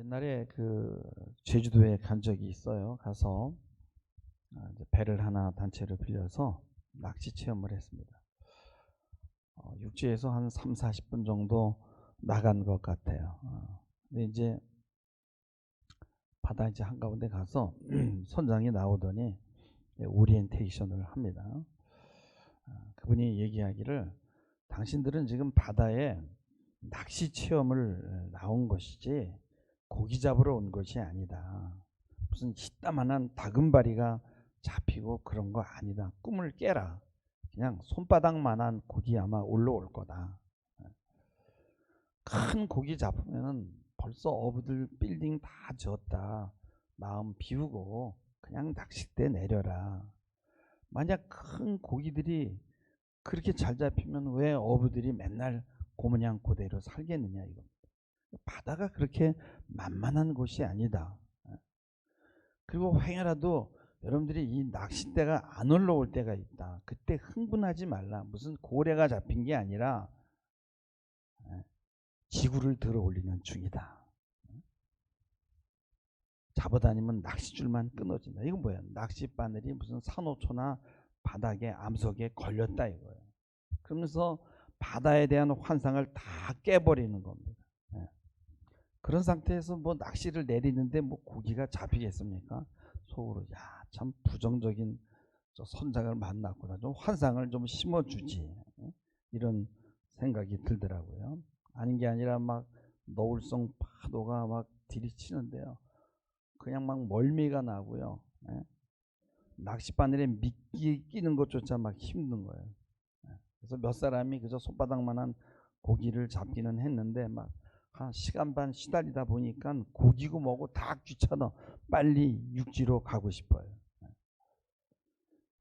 옛날에 제주도에 간 적이 있어요. 가서 이제 배를 하나 단체로 빌려서 낚시 체험을 했습니다. 육지에서 한 3, 40분 정도 나간 것 같아요. 근데 이제 바다 이제 한가운데 가서 선장이 나오더니 오리엔테이션을 합니다. 그분이 얘기하기를 당신들은 지금 바다에 낚시 체험을 나온 것이지 고기 잡으러 온 것이 아니다. 무슨 희따만한 다금바리가 잡히고 그런 거 아니다. 꿈을 깨라. 그냥 손바닥만한 고기 아마 올라올 거다. 큰 고기 잡으면은 벌써 어부들 빌딩 다 지었다. 마음 비우고 그냥 낚싯대 내려라. 만약 큰 고기들이 그렇게 잘 잡히면 왜 어부들이 맨날 고모냥 고대로 살겠느냐 이거. 바다가 그렇게 만만한 곳이 아니다. 그리고 행여라도 여러분들이 이 낚싯대가 안 올라올 때가 있다. 그때 흥분하지 말라. 무슨 고래가 잡힌 게 아니라 지구를 들어 올리는 중이다. 잡아다니면 낚싯줄만 끊어진다. 이건 뭐야? 낚싯바늘이 무슨 산호초나 바닥에 암석에 걸렸다 이거예요. 그러면서 바다에 대한 환상을 다 깨버리는 겁니다. 그런 상태에서 뭐 낚시를 내리는데 뭐 고기가 잡히겠습니까? 속으로 야, 참 부정적인 저 선장을 만났구나. 좀 환상을 좀 심어주지. 이런 생각이 들더라고요. 아닌 게 아니라 막 너울성 파도가 막 들이치는데요. 그냥 막 멀미가 나고요. 낚싯바늘에 미끼 끼는 것조차 막 힘든 거예요. 그래서 몇 사람이 그저 손바닥만한 고기를 잡기는 했는데 막 한 시간 반 시달리다 보니까 고기고 뭐고 다 귀찮아. 빨리 육지로 가고 싶어요.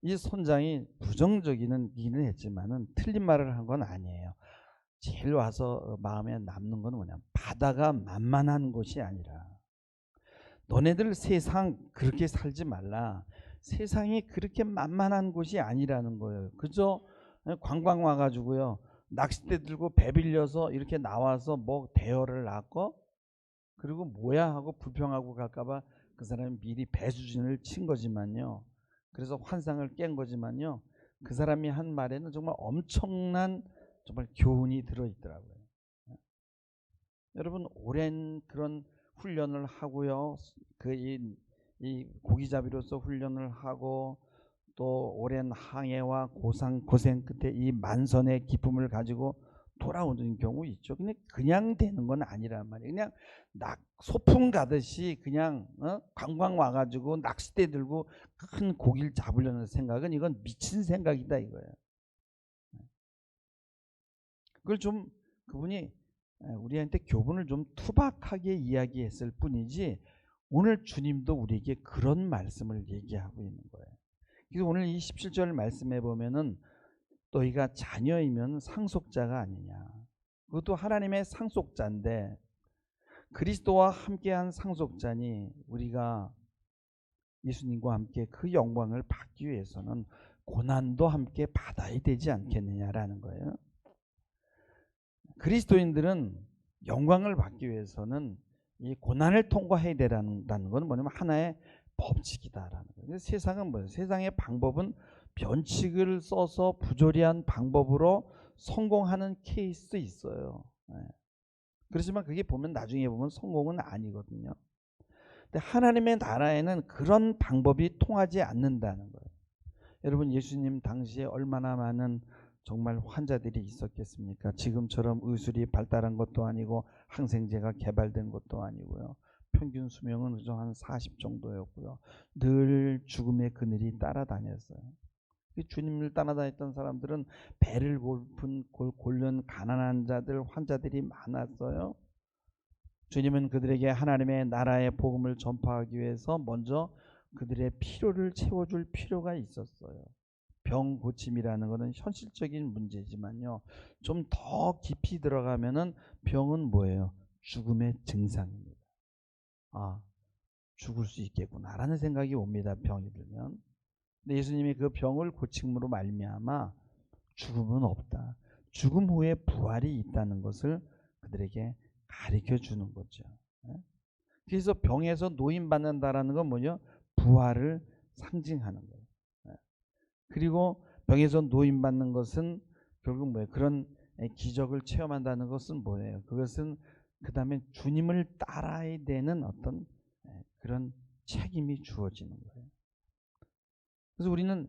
이 선장이 부정적이기는 했지만은 틀린 말을 한 건 아니에요. 제일 와서 마음에 남는 건 뭐냐? 바다가 만만한 곳이 아니라 너네들 세상 그렇게 살지 말라. 세상이 그렇게 만만한 곳이 아니라는 거예요. 그저 관광 와가지고요. 낚싯대 들고 배 빌려서 이렇게 나와서 뭐 대여를 놨고 그리고 뭐야 하고 불평하고 갈까봐 그 사람이 미리 배수진을 친 거지만요. 그래서 환상을 깬 거지만요. 그 사람이 한 말에는 정말 엄청난 정말 교훈이 들어있더라고요. 여러분 오랜 그런 훈련을 하고요. 이 고기잡이로서 훈련을 하고 또 오랜 항해와 고생 끝에 이 만선의 기쁨을 가지고 돌아오는 경우 있죠. 근데 그냥 되는 건 아니란 말이에요. 그냥 소풍 가듯이 그냥 관광 와가지고 낚싯대 들고 큰 고기를 잡으려는 생각은 이건 미친 생각이다 이거예요. 그걸 좀 그분이 우리한테 교훈을 좀 투박하게 이야기했을 뿐이지 오늘 주님도 우리에게 그런 말씀을 얘기하고 있는 거예요. 그래서 오늘 이 17절 말씀에 보면은 너희가 자녀이면 상속자가 아니냐. 그것도 하나님의 상속자인데 그리스도와 함께한 상속자니 우리가 예수님과 함께 그 영광을 받기 위해서는 고난도 함께 받아야 되지 않겠느냐라는 거예요. 그리스도인들은 영광을 받기 위해서는 이 고난을 통과해야 되라는 건 뭐냐면 하나의 법칙이다라는 거예요. 세상은 뭐예요? 세상의 방법은 변칙을 써서 부조리한 방법으로 성공하는 케이스 있어요. 그렇지만 그게 보면 나중에 보면 성공은 아니거든요. 근데 하나님의 나라에는 그런 방법이 통하지 않는다는 거예요. 여러분 예수님 당시에 얼마나 많은 정말 환자들이 있었겠습니까? 지금처럼 의술이 발달한 것도 아니고 항생제가 개발된 것도 아니고요. 평균 수명은 그저 한 40 정도였고요. 늘 죽음의 그늘이 따라다녔어요. 주님을 따라다녔던 사람들은 배를 고른 가난한 자들, 환자들이 많았어요. 주님은 그들에게 하나님의 나라의 복음을 전파하기 위해서 먼저 그들의 필요를 채워줄 필요가 있었어요. 병 고침이라는 것은 현실적인 문제지만요. 좀 더 깊이 들어가면은 병은 뭐예요? 죽음의 증상입니다. 아, 죽을 수 있겠구나라는 생각이 옵니다. 병이 들면. 근데 예수님이 그 병을 고침으로 말미암아 죽음은 없다. 죽음 후에 부활이 있다는 것을 그들에게 가르쳐 주는 거죠. 그래서 병에서 노임 받는다라는 건 뭐냐? 부활을 상징하는 거예요. 그리고 병에서 노임 받는 것은 결국 뭐예요? 그런 기적을 체험한다는 것은 뭐예요? 그것은 그 다음에 주님을 따라야 되는 어떤 그런 책임이 주어지는 거예요. 그래서 우리는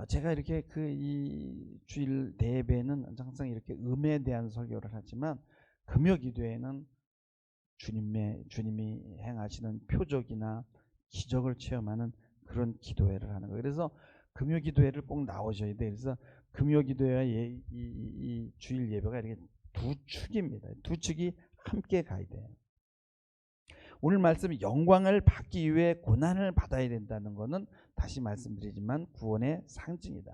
제가 이렇게 이 주일 대예배는 항상 이렇게 음에 대한 설교를 하지만 금요기도에는 주님이 행하시는 표적이나 기적을 체험하는 그런 기도회를 하는 거예요. 그래서 금요기도회를 꼭 나오셔야 돼요. 그래서 금요기도회와 이 주일 예배가 이렇게 두 축입니다. 두 축이 함께 가야 돼요. 오늘 말씀 영광을 받기 위해 고난을 받아야 된다는 것은 다시 말씀드리지만 구원의 상징이다.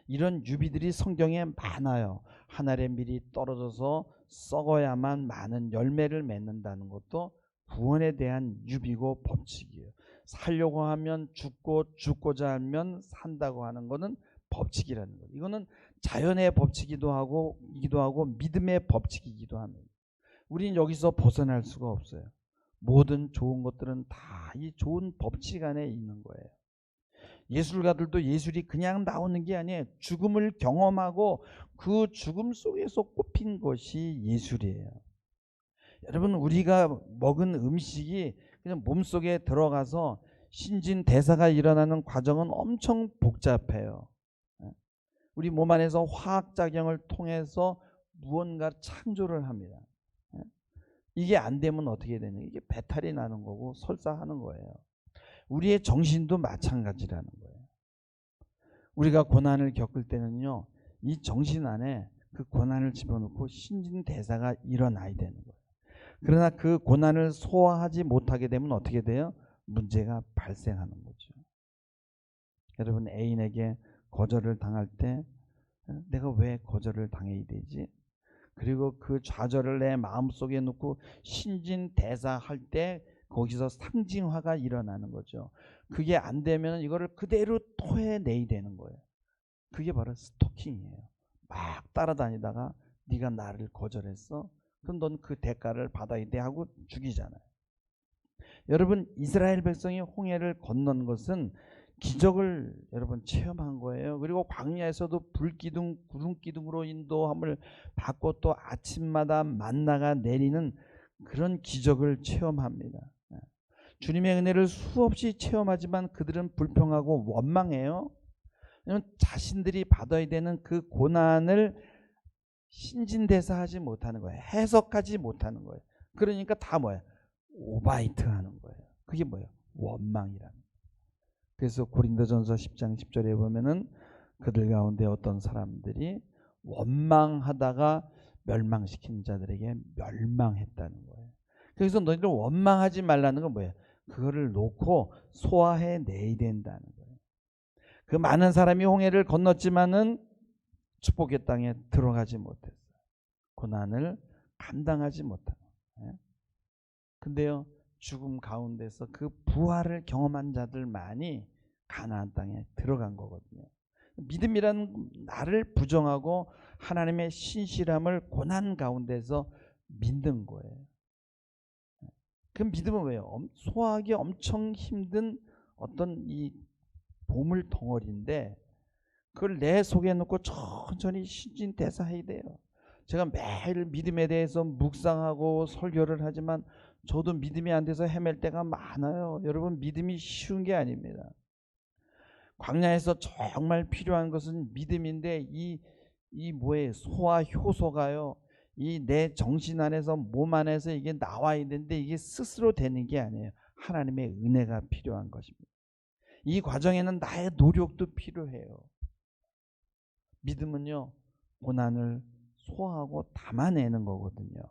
이런 유비들이 성경에 많아요. 하늘에 밀이 떨어져서 썩어야만 많은 열매를 맺는다는 것도 구원에 대한 유비고 법칙이에요. 살려고 하면 죽고 죽고자 하면 산다고 하는 것은 법칙이라는 거예요. 이거는 자연의 법칙이기도 하고 믿음의 법칙이기도 합니다. 우리는 여기서 벗어날 수가 없어요. 모든 좋은 것들은 다 이 좋은 법칙 안에 있는 거예요. 예술가들도 예술이 그냥 나오는 게 아니에요. 죽음을 경험하고 그 죽음 속에서 꼽힌 것이 예술이에요. 여러분, 우리가 먹은 음식이 그냥 몸속에 들어가서 신진대사가 일어나는 과정은 엄청 복잡해요. 우리 몸 안에서 화학작용을 통해서 무언가 창조를 합니다. 이게 안 되면 어떻게 되냐? 이게 배탈이 나는 거고 설사하는 거예요. 우리의 정신도 마찬가지라는 거예요. 우리가 고난을 겪을 때는요, 이 정신 안에 그 고난을 집어넣고 신진대사가 일어나야 되는 거예요. 그러나 그 고난을 소화하지 못하게 되면 어떻게 돼요? 문제가 발생하는 거죠. 여러분, 애인에게 거절을 당할 때 내가 왜 거절을 당해야 되지? 그리고 그 좌절을 내 마음속에 놓고 신진대사할 때 거기서 상징화가 일어나는 거죠. 그게 안 되면 이거를 그대로 토해내야 되는 거예요. 그게 바로 스토킹이에요. 막 따라다니다가 네가 나를 거절했어? 그럼 넌 그 대가를 받아야 돼 하고 죽이잖아요. 여러분, 이스라엘 백성이 홍해를 건넌 것은 기적을 여러분 체험한 거예요. 그리고 광야에서도 불기둥, 구름기둥으로 인도함을 받고 또 아침마다 만나가 내리는 그런 기적을 체험합니다. 주님의 은혜를 수없이 체험하지만 그들은 불평하고 원망해요. 왜냐하면 자신들이 받아야 되는 그 고난을 신진대사하지 못하는 거예요. 해석하지 못하는 거예요. 그러니까 다 뭐예요? 오바이트 하는 거예요. 그게 뭐예요? 원망이라는 거예요. 그래서 고린도전서 10장 10절에 보면은 그들 가운데 어떤 사람들이 원망하다가 멸망시킨 자들에게 멸망했다는 거예요. 그래서 너희들 원망하지 말라는 건 뭐예요? 그거를 놓고 소화해 내야 된다는 거예요. 그 많은 사람이 홍해를 건넜지만은 축복의 땅에 들어가지 못했어요. 고난을 감당하지 못한 거예요. 근데요, 죽음 가운데서 그 부활을 경험한 자들만이 가나안 땅에 들어간 거거든요. 믿음이란 나를 부정하고 하나님의 신실함을 고난 가운데서 믿는 거예요. 그 믿음은 왜요? 소화하기 엄청 힘든 어떤 이 보물 덩어리인데 그걸 내 속에 넣고 천천히 신진대사해야 돼요. 제가 매일 믿음에 대해서 묵상하고 설교를 하지만 저도 믿음이 안 돼서 헤맬 때가 많아요. 여러분, 믿음이 쉬운 게 아닙니다. 광야에서 정말 필요한 것은 믿음인데 이 뭐예요? 소화 효소가요. 이 내 정신 안에서 몸 안에서 이게 나와야 되는데 이게 스스로 되는 게 아니에요. 하나님의 은혜가 필요한 것입니다. 이 과정에는 나의 노력도 필요해요. 믿음은요, 고난을 소화하고 담아내는 거거든요.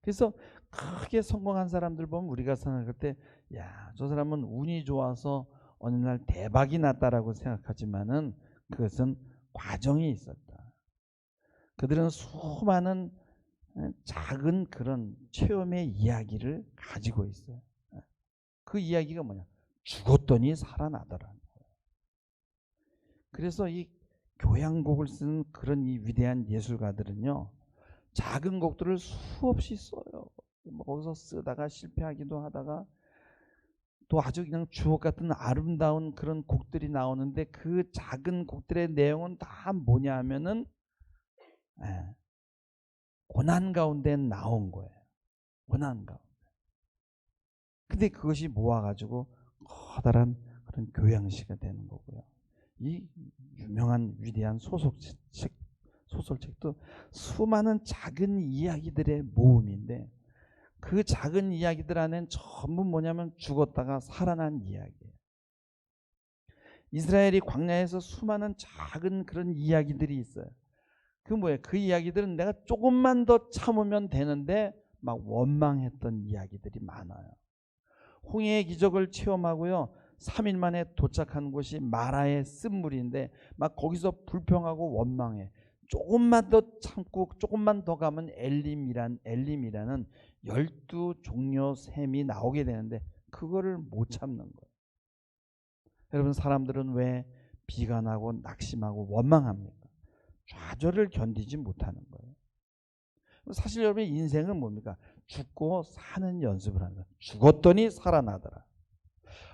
그래서 크게 성공한 사람들 보면 우리가 생각할 때, 야, 저 사람은 운이 좋아서 어느 날 대박이 났다라고 생각하지만은 그것은 과정이 있었다. 그들은 수많은 작은 그런 체험의 이야기를 가지고 있어요. 그 이야기가 뭐냐? 죽었더니 살아나더라는 거예요. 그래서 이 교향곡을 쓰는 그런 이 위대한 예술가들은요, 작은 곡들을 수없이 써요. 뭐 거기서 쓰다가 실패하기도 하다가 또 아주 그냥 주옥 같은 아름다운 그런 곡들이 나오는데 그 작은 곡들의 내용은 다 뭐냐 하면은 고난 가운데 나온 거예요. 고난 가운데. 근데 그것이 모아가지고 커다란 그런 교양시가 되는 거고요. 이 유명한 위대한 소설책도 수많은 작은 이야기들의 모음인데 그 작은 이야기들 안엔 전부 뭐냐면 죽었다가 살아난 이야기예요. 이스라엘이 광야에서 수많은 작은 그런 이야기들이 있어요. 그 뭐예요? 그 이야기들은 내가 조금만 더 참으면 되는데 막 원망했던 이야기들이 많아요. 홍해의 기적을 체험하고요. 3일 만에 도착한 곳이 마라의 쓴물인데 막 거기서 불평하고 원망해. 조금만 더 참고 조금만 더 가면 엘림이라는 12종려 샘이 나오게 되는데 그거를 못 참는 거예요. 여러분, 사람들은 왜 비가 나고 낙심하고 원망합니까? 좌절을 견디지 못하는 거예요. 사실 여러분의 인생은 뭡니까? 죽고 사는 연습을 하는 거예요. 죽었더니 살아나더라.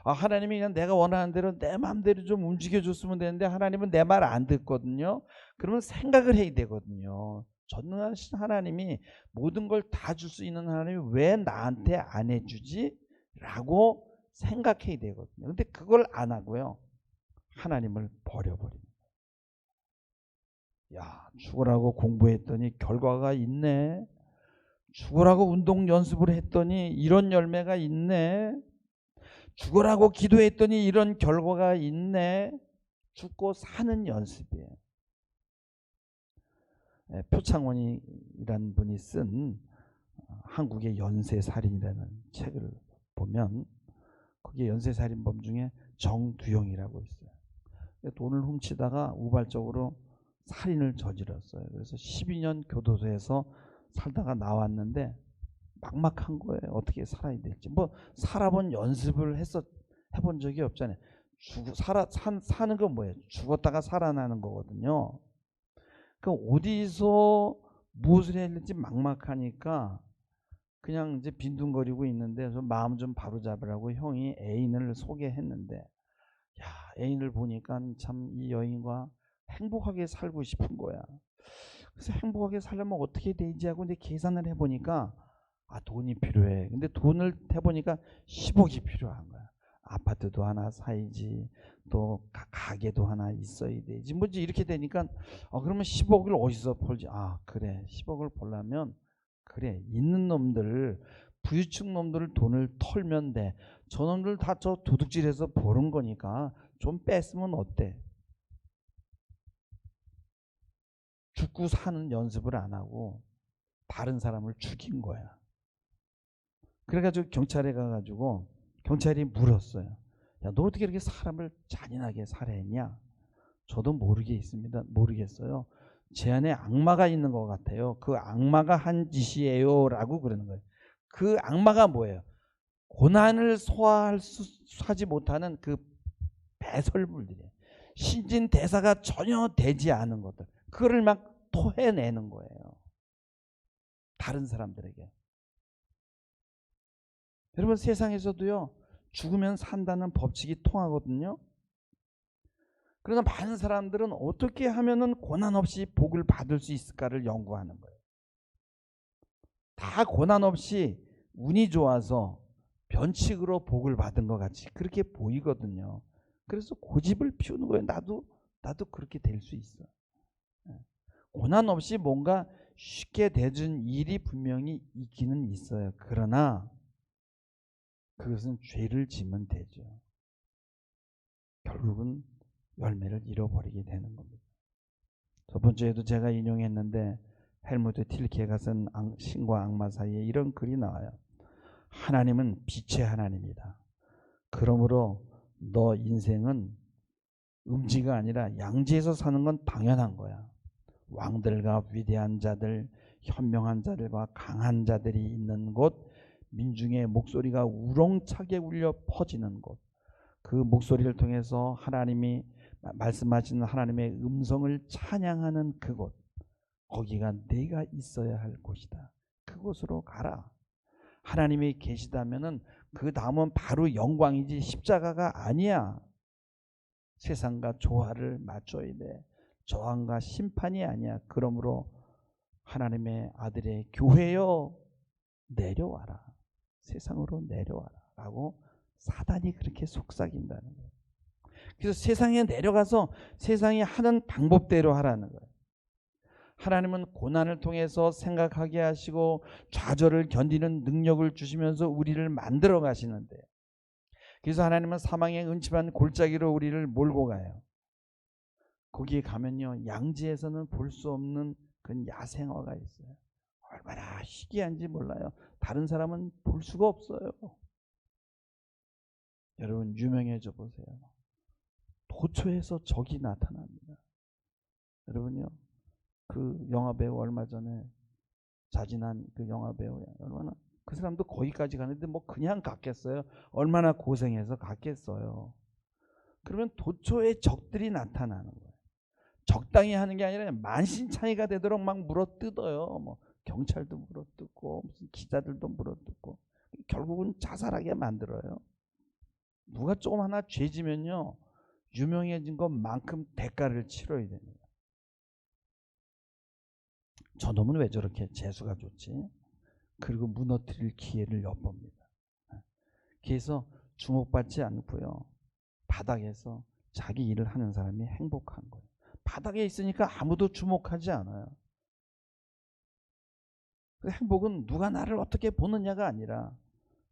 하나님이 그냥 내가 원하는 대로 내 마음대로 좀 움직여줬으면 되는데 하나님은 내 말 안 듣거든요. 그러면 생각을 해야 되거든요. 전능하신 하나님이 모든 걸 다 줄 수 있는 하나님이 왜 나한테 안 해주지? 라고 생각해야 되거든요. 근데 그걸 안 하고요. 하나님을 버려버립니다. 야, 죽으라고 공부했더니 결과가 있네. 죽으라고 운동 연습을 했더니 이런 열매가 있네. 죽으라고 기도했더니 이런 결과가 있네. 죽고 사는 연습이에요. 표창원이라는 분이 쓴 한국의 연쇄살인이라는 책을 보면 거기에 연쇄살인범 중에 정두영이라고 있어요. 돈을 훔치다가 우발적으로 살인을 저질렀어요. 그래서 12년 교도소에서 살다가 나왔는데 막막한 거예요. 어떻게 살아야 될지. 뭐 살아본 연습을 해본 적이 없잖아요. 사는 건 뭐예요? 죽었다가 살아나는 거거든요. 그 어디서 무엇을 해야 될지 막막하니까 그냥 이제 빈둥거리고 있는데 그래서 마음 좀 바로잡으라고 형이 애인을 소개했는데 야, 애인을 보니까 참 이 여인과 행복하게 살고 싶은 거야. 그래서 행복하게 살려면 어떻게 되지 하고 이제 계산을 해보니까 돈이 필요해. 근데 돈을 해보니까 10억이 필요한 거야. 아파트도 하나 사야지, 또 가게도 하나 있어야 되지. 뭐지 이렇게 되니까 그러면 10억을 어디서 벌지? 그래, 10억을 벌려면 그래, 있는 놈들, 부유층 놈들 돈을 털면 돼. 저 놈들 다 저 도둑질해서 버는 거니까 좀 뺐으면 어때? 죽고 사는 연습을 안 하고 다른 사람을 죽인 거야. 그래가지고 경찰에 가가지고 경찰이 물었어요. 야, 너 어떻게 이렇게 사람을 잔인하게 살해했냐? 저도 모르겠어요. 제 안에 악마가 있는 것 같아요. 그 악마가 한 짓이에요 라고 그러는 거예요. 그 악마가 뭐예요? 고난을 소화하지 못하는 그 배설물들이에요. 신진대사가 전혀 되지 않은 것들, 그거를 막 토해내는 거예요. 다른 사람들에게. 여러분, 세상에서도요, 죽으면 산다는 법칙이 통하거든요. 그러나 많은 사람들은 어떻게 하면은 고난 없이 복을 받을 수 있을까를 연구하는 거예요. 다 고난 없이 운이 좋아서 변칙으로 복을 받은 것 같이 그렇게 보이거든요. 그래서 고집을 피우는 거예요. 나도 그렇게 될 수 있어. 고난 없이 뭔가 쉽게 되준 일이 분명히 있기는 있어요. 그러나 그것은 죄를 지면 되죠. 결국은 열매를 잃어버리게 되는 겁니다. 저번 주에도 제가 인용했는데 헬무트 틸케가 쓴 신과 악마 사이에 이런 글이 나와요. 하나님은 빛의 하나님이다. 그러므로 너 인생은 음지가 아니라 양지에서 사는 건 당연한 거야. 왕들과 위대한 자들, 현명한 자들과 강한 자들이 있는 곳, 민중의 목소리가 우렁차게 울려 퍼지는 곳, 그 목소리를 통해서 하나님이 말씀하시는 하나님의 음성을 찬양하는 그곳, 거기가 내가 있어야 할 곳이다. 그곳으로 가라. 하나님이 계시다면은 그 다음은 바로 영광이지 십자가가 아니야. 세상과 조화를 맞춰야 돼. 저항과 심판이 아니야. 그러므로 하나님의 아들의 교회여 내려와라. 세상으로 내려와라 라고 사단이 그렇게 속삭인다는 거예요. 그래서 세상에 내려가서 세상이 하는 방법대로 하라는 거예요. 하나님은 고난을 통해서 생각하게 하시고 좌절을 견디는 능력을 주시면서 우리를 만들어 가시는데, 그래서 하나님은 사망의 음침한 골짜기로 우리를 몰고 가요. 거기에 가면요, 양지에서는 볼 수 없는 그런 야생화가 있어요. 얼마나 희귀한지 몰라요. 다른 사람은 볼 수가 없어요. 여러분 유명해져 보세요. 도처에서 적이 나타납니다. 여러분요, 그 영화배우 얼마 전에 자진한 그 영화배우, 얼마나 그 사람도 거기까지 가는데 뭐 그냥 갔겠어요? 얼마나 고생해서 갔겠어요. 그러면 도처에 적들이 나타나는 거예요. 적당히 하는 게 아니라 만신창이가 되도록 막 물어뜯어요. 뭐 경찰도 물어뜯고 무슨 기자들도 물어뜯고 결국은 자살하게 만들어요. 누가 조금 하나 죄지면요, 유명해진 것만큼 대가를 치러야 됩니다. 저놈은 왜 저렇게 재수가 좋지? 그리고 무너뜨릴 기회를 엿봅니다. 그래서 주목받지 않고요, 바닥에서 자기 일을 하는 사람이 행복한 거예요. 바닥에 있으니까 아무도 주목하지 않아요. 그 행복은 누가 나를 어떻게 보느냐가 아니라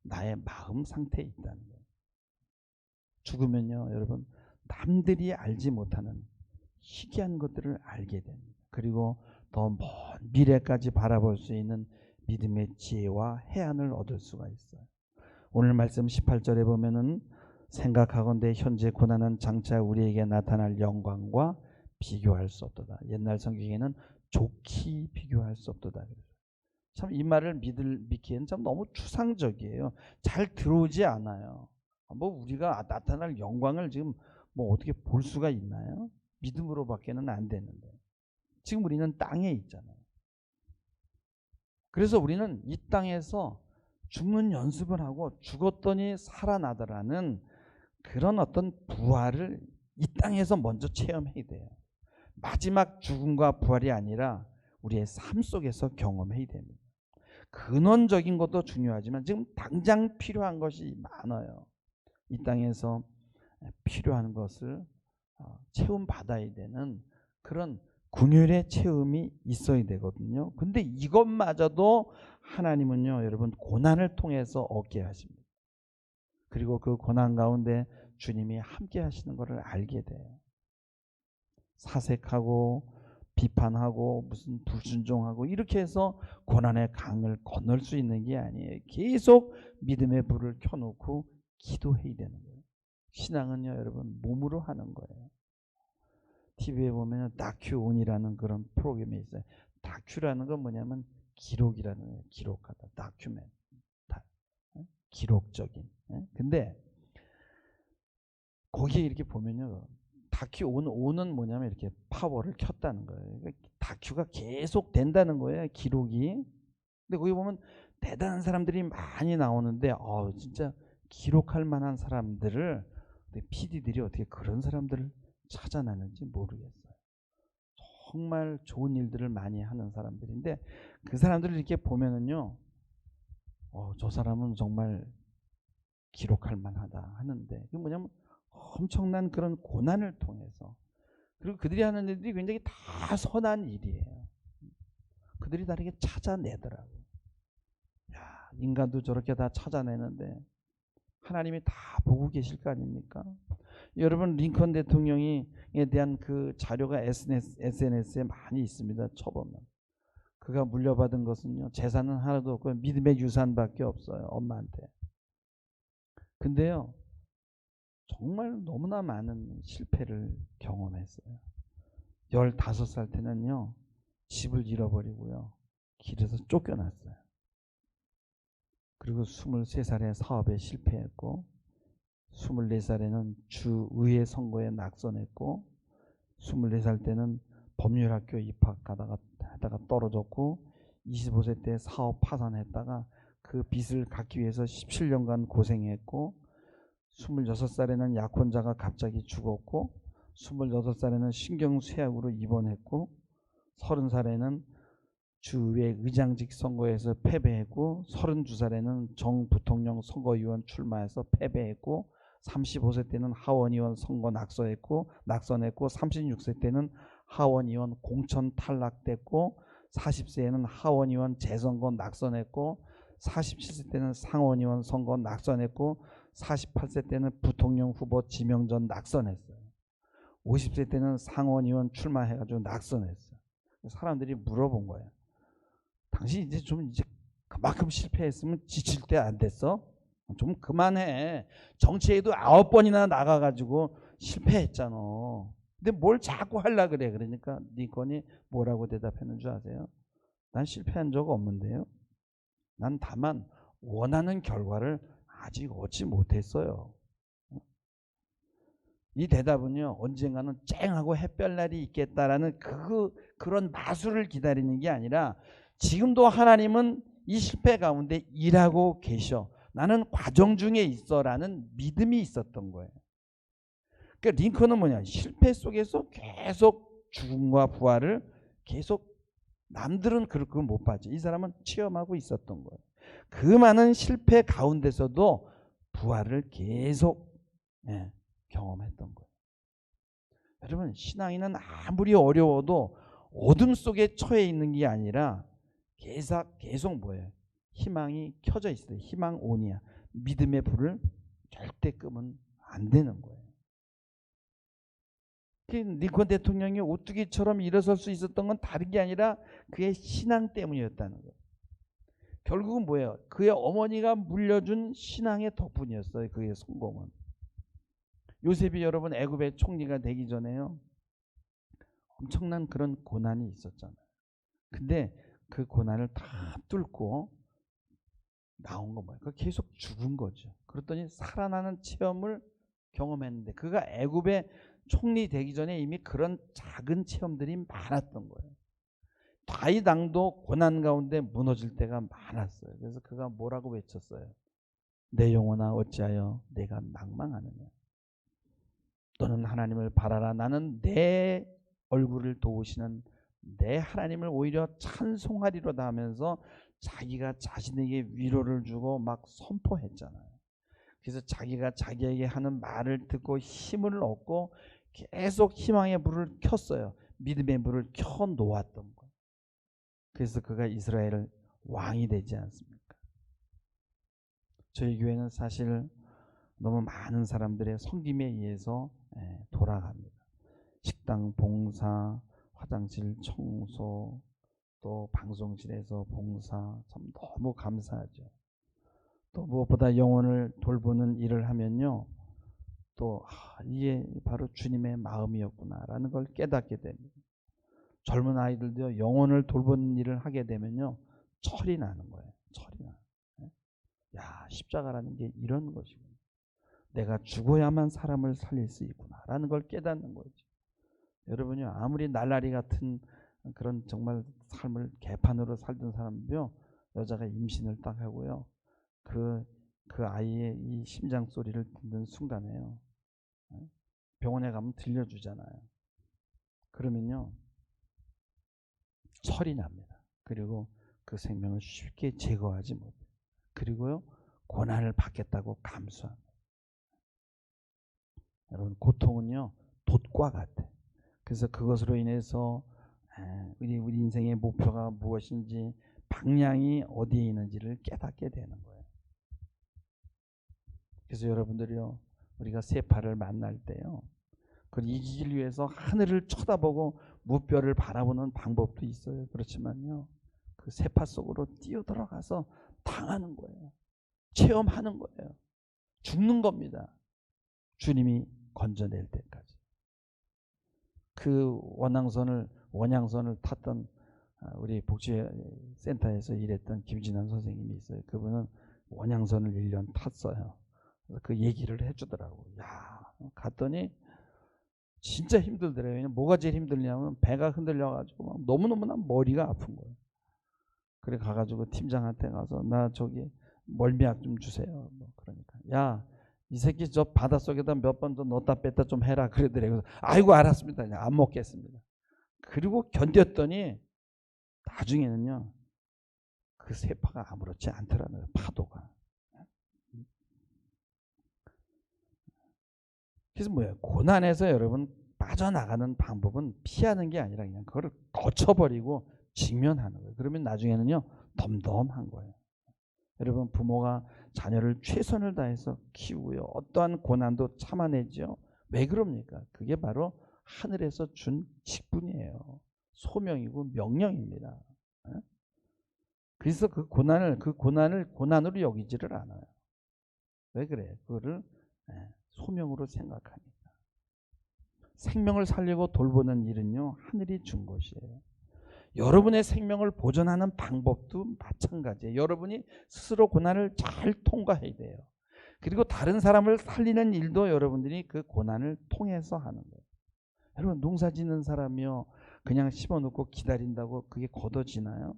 나의 마음 상태에 있다는 거예요. 죽으면요, 여러분, 남들이 알지 못하는 희귀한 것들을 알게 됩니다. 그리고 더 먼 미래까지 바라볼 수 있는 믿음의 지혜와 해안을 얻을 수가 있어요. 오늘 말씀 18절에 보면은 생각하건대 현재 고난은 장차 우리에게 나타날 영광과 비교할 수 없도다. 옛날 성경에는 좋게 비교할 수 없도다. 참 이 말을 믿기에는 참 너무 추상적이에요. 잘 들어오지 않아요. 뭐 우리가 나타날 영광을 지금 뭐 어떻게 볼 수가 있나요? 믿음으로밖에는 안 되는데. 지금 우리는 땅에 있잖아요. 그래서 우리는 이 땅에서 죽는 연습을 하고 죽었더니 살아나더라는 그런 어떤 부활을 이 땅에서 먼저 체험해야 돼요. 마지막 죽음과 부활이 아니라 우리의 삶 속에서 경험해야 됩니다. 근원적인 것도 중요하지만 지금 당장 필요한 것이 많아요. 이 땅에서 필요한 것을 체험받아야 되는 그런 궁율의 체험이 있어야 되거든요. 근데 이것마저도 하나님은요, 여러분, 고난을 통해서 얻게 하십니다. 그리고 그 고난 가운데 주님이 함께 하시는 것을 알게 돼요. 사색하고 비판하고 무슨 불순종하고 이렇게 해서 고난의 강을 건널 수 있는 게 아니에요. 계속 믿음의 불을 켜놓고 기도해야 되는 거예요. 신앙은요, 여러분, 몸으로 하는 거예요. TV에 보면 다큐온이라는 그런 프로그램이 있어요. 다큐라는 건 뭐냐면 기록이라는 거예요. 기록하다. 다큐멘. 기록적인. 근데 거기에 이렇게 보면요, 다큐온은 뭐냐면 이렇게 파워를 켰다는 거예요. 그러니까 다큐가 계속 된다는 거예요. 기록이. 근데 거기 보면 대단한 사람들이 많이 나오는데 진짜 기록할 만한 사람들을 PD들이 어떻게 그런 사람들을 찾아내는지 모르겠어요. 정말 좋은 일들을 많이 하는 사람들인데 그 사람들을 이렇게 보면은요, 저 사람은 정말 기록할 만하다 하는데, 그게 뭐냐면 엄청난 그런 고난을 통해서, 그리고 그들이 하는 일들이 굉장히 다 선한 일이에요. 그들이 다 이렇게 찾아내더라고요. 야, 인간도 저렇게 다 찾아내는데 하나님이 다 보고 계실 거 아닙니까? 여러분, 링컨 대통령에 대한 그 자료가 SNS에 많이 있습니다. 쳐보면 그가 물려받은 것은요, 재산은 하나도 없고 믿음의 유산밖에 없어요. 엄마한테. 근데요, 정말 너무나 많은 실패를 경험했어요. 15살 때는요, 집을 잃어버리고요, 길에서 쫓겨났어요. 그리고 23살에 사업에 실패했고, 24살에는 주의회 선거에 낙선했고, 24살 때는 법률학교 입학하다가 떨어졌고, 25세 때 사업 파산했다가 그 빚을 갚기 위해서 17년간 고생했고 26살에는 약혼자가 갑자기 죽었고 28살에는 신경쇠약으로 입원했고 30살에는 주의 의장직 선거에서 패배했고 32살에는 정부통령 선거위원 출마해서 패배했고 35세 때는 하원의원 선거 낙선했고 36세 때는 하원의원 공천 탈락됐고 40세에는 하원의원 재선거 낙선했고 47세 때는 상원의원 선거 낙선했고 48세 때는 부통령 후보 지명전 낙선했어요. 50세 때는 상원의원 출마해가지고 낙선했어요. 사람들이 물어본 거예요. 당신 이제 그만큼 실패했으면 지칠 때 안 됐어? 좀 그만해. 정치에도 9번이나 나가가지고 실패했잖아. 근데 뭘 자꾸 하려 그래. 그러니까 링컨이 뭐라고 대답했는 줄 아세요? 난 실패한 적 없는데요. 난 다만 원하는 결과를 아직 얻지 못했어요. 이 대답은요, 언젠가는 쨍하고 햇볕날이 있겠다라는 그런 마술을 기다리는 게 아니라 지금도 하나님은 이 실패 가운데 일하고 계셔. 나는 과정 중에 있어라는 믿음이 있었던 거예요. 그러니까 링컨은 뭐냐? 실패 속에서 계속 죽음과 부활을 계속, 남들은 그걸 못 봤죠. 이 사람은 체험하고 있었던 거예요. 그 많은 실패 가운데서도 부활을 계속 경험했던 거예요. 여러분, 신앙인은 아무리 어려워도 어둠 속에 처해 있는 게 아니라 계속 뭐예요? 희망이 켜져 있어요. 희망 온이야. 믿음의 불을 절대 끄면 안 되는 거예요. 링컨 대통령이 오뚜기처럼 일어설 수 있었던 건 다른 게 아니라 그의 신앙 때문이었다는 거예요. 결국은 뭐예요? 그의 어머니가 물려준 신앙의 덕분이었어요. 그의 성공은. 요셉이 여러분 애굽의 총리가 되기 전에요, 엄청난 그런 고난이 있었잖아요. 근데 그 고난을 다 뚫고 나온 건 뭐예요? 계속 죽은 거죠. 그랬더니 살아나는 체험을 경험했는데, 그가 애굽의 총리 되기 전에 이미 그런 작은 체험들이 많았던 거예요. 다윗 왕도 고난 가운데 무너질 때가 많았어요. 그래서 그가 뭐라고 외쳤어요? 내 영혼아 어찌하여 내가 낭망하느냐. 너는 하나님을 바라라. 나는 내 얼굴을 도우시는 내 하나님을 오히려 찬송하리로다 하면서 자기가 자신에게 위로를 주고 막 선포했잖아요. 그래서 자기가 자기에게 하는 말을 듣고 힘을 얻고 계속 희망의 불을 켰어요. 믿음의 불을 켜 놓았던 거예요. 그래서 그가 이스라엘 왕이 되지 않습니까? 저희 교회는 사실 너무 많은 사람들의 섬김에 의해서 돌아갑니다. 식당 봉사, 화장실 청소, 또 방송실에서 봉사, 참 너무 감사하죠. 또 무엇보다 영혼을 돌보는 일을 하면요, 또 이게 바로 주님의 마음이었구나라는 걸 깨닫게 됩니다. 젊은 아이들도 영혼을 돌보는 일을 하게 되면요, 철이 나는 거예요. 철이 나. 야, 십자가라는 게 이런 것이구나. 내가 죽어야만 사람을 살릴 수 있구나라는 걸 깨닫는 거죠. 여러분요, 아무리 날라리 같은 그런 정말 삶을 개판으로 살던 사람도요, 여자가 임신을 딱 하고요, 그 아이의 이 심장 소리를 듣는 순간에요, 병원에 가면 들려주잖아요. 그러면요, 철이 납니다. 그리고 그 생명을 쉽게 제거하지 못해요. 그리고요, 고난을 받겠다고 감수합니다. 여러분, 고통은요, 돛과 같아요. 그래서 그것으로 인해서 우리 인생의 목표가 무엇인지, 방향이 어디에 있는지를 깨닫게 되는 거예요. 그래서 여러분들이요, 우리가 세파를 만날 때요, 그걸 이기기 위해서 하늘을 쳐다보고 무뼈를 바라보는 방법도 있어요. 그렇지만요, 그 세파 속으로 뛰어들어가서 당하는 거예요. 체험하는 거예요. 죽는 겁니다. 주님이 건져낼 때까지. 그 원양선을 탔던 우리 복지센터에서 일했던 김진환 선생님이 있어요. 그분은 원양선을 1년 탔어요. 그 얘기를 해주더라고요. 야, 갔더니 진짜 힘들더래요. 뭐가 제일 힘들냐면 배가 흔들려가지고 막 너무너무나 머리가 아픈 거예요. 그래 가가지고 팀장한테 가서 나 저기 멀미약 좀 주세요. 뭐 그러니까 야, 이 새끼 저 바닷속에다 몇 번 더 넣었다 뺐다 좀 해라 그러더래요. 아이고 알았습니다. 그냥 안 먹겠습니다. 그리고 견뎠더니 나중에는요 그 세파가 아무렇지 않더라는 거예요. 파도가. 그래서 뭐예요? 고난에서 여러분 빠져나가는 방법은 피하는 게 아니라 그냥 그걸 거쳐버리고 직면하는 거예요. 그러면 나중에는요 덤덤한 거예요. 여러분 부모가 자녀를 최선을 다해서 키우고요. 어떠한 고난도 참아내죠. 왜 그럽니까? 그게 바로 하늘에서 준 직분이에요. 소명이고 명령입니다. 그래서 그 고난을 고난으로 여기지를 않아요. 왜 그래요? 그거를 소명으로 생각하니까. 생명을 살리고 돌보는 일은요 하늘이 준 것이에요. 여러분의 생명을 보존하는 방법도 마찬가지예요. 여러분이 스스로 고난을 잘 통과해야 돼요. 그리고 다른 사람을 살리는 일도 여러분들이 그 고난을 통해서 하는 거예요. 여러분 농사 짓는 사람이요 그냥 심어놓고 기다린다고 그게 걷어지나요?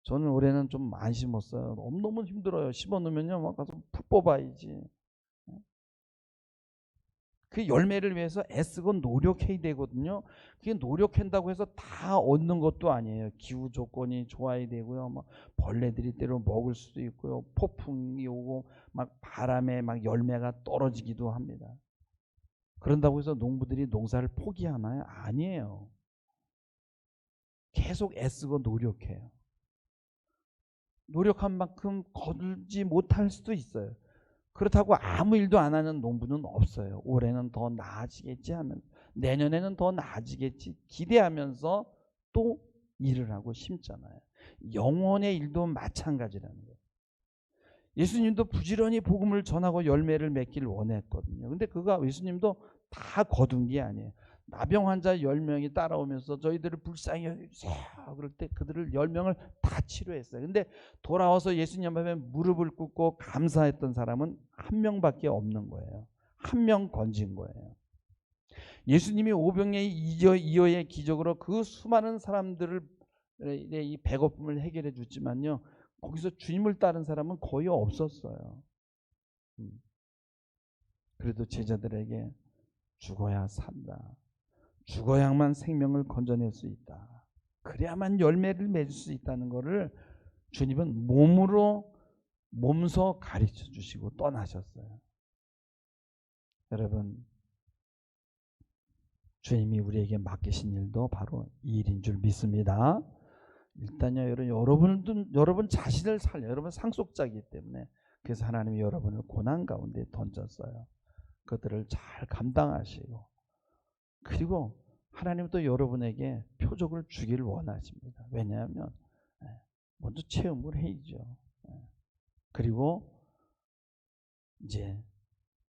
저는 올해는 좀 안 심었어요. 너무 힘들어요. 심어놓으면요 막 가서 풀 뽑아야지. 그 열매를 위해서 애쓰고 노력해야 되거든요. 그게 노력한다고 해서 다 얻는 것도 아니에요. 기후 조건이 좋아야 되고요. 막 벌레들이 때로 먹을 수도 있고요. 폭풍이 오고 막 바람에 막 열매가 떨어지기도 합니다. 그런다고 해서 농부들이 농사를 포기하나요? 아니에요. 계속 애쓰고 노력해요. 노력한 만큼 거두지 못할 수도 있어요. 그렇다고 아무 일도 안 하는 농부는 없어요. 올해는 더 나아지겠지 하면 내년에는 더 나아지겠지 기대하면서 또 일을 하고 심잖아요. 영혼의 일도 마찬가지라는 거예요. 예수님도 부지런히 복음을 전하고 열매를 맺기를 원했거든요. 근데 그가 예수님도 다 거둔 게 아니에요. 나병 환자 10명이 따라오면서 저희들을 불쌍히 여겨주세요. 그럴 때 그들을 10명을 다 치료했어요. 근데 돌아와서 예수님 앞에 무릎을 꿇고 감사했던 사람은 한 명밖에 없는 거예요. 한 명 건진 거예요. 예수님이 오병이의 이어의 기적으로 그 수많은 사람들을 이 배고픔을 해결해 줬지만요. 거기서 주님을 따른 사람은 거의 없었어요. 그래도 제자들에게 죽어야 산다. 죽어야만 생명을 건져낼 수 있다. 그래야만 열매를 맺을 수 있다는 것을 주님은 몸소 가르쳐 주시고 떠나셨어요. 여러분, 주님이 우리에게 맡기신 일도 바로 이 일인 줄 믿습니다. 일단요, 여러분 자신을 살려. 여러분 상속자이기 때문에 그래서 하나님이 여러분을 고난 가운데 던졌어요. 그들을 잘 감당하시고 그리고 하나님은 또 여러분에게 표적을 주기를 원하십니다. 왜냐하면 먼저 체험을 해야죠. 그리고 이제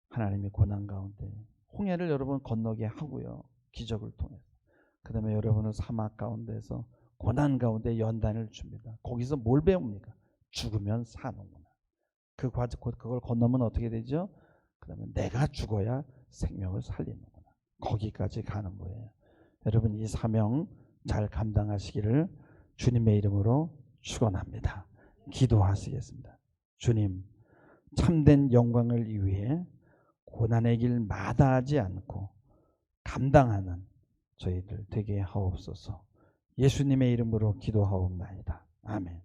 하나님의 고난 가운데 홍해를 여러분 건너게 하고요. 기적을 통해서. 그 다음에 여러분은 사막 가운데서 고난 가운데 연단을 줍니다. 거기서 뭘 배웁니까? 죽으면 사는구나. 그걸 건너면 어떻게 되죠? 그 다음에 내가 죽어야 생명을 살리는구나. 거기까지 가는 거예요. 여러분 이 사명 잘 감당하시기를 주님의 이름으로 축원합니다. 기도하시겠습니다. 주님, 참된 영광을 위해 고난의 길 마다하지 않고 감당하는 저희들 되게 하옵소서. 예수님의 이름으로 기도하옵나이다. 아멘.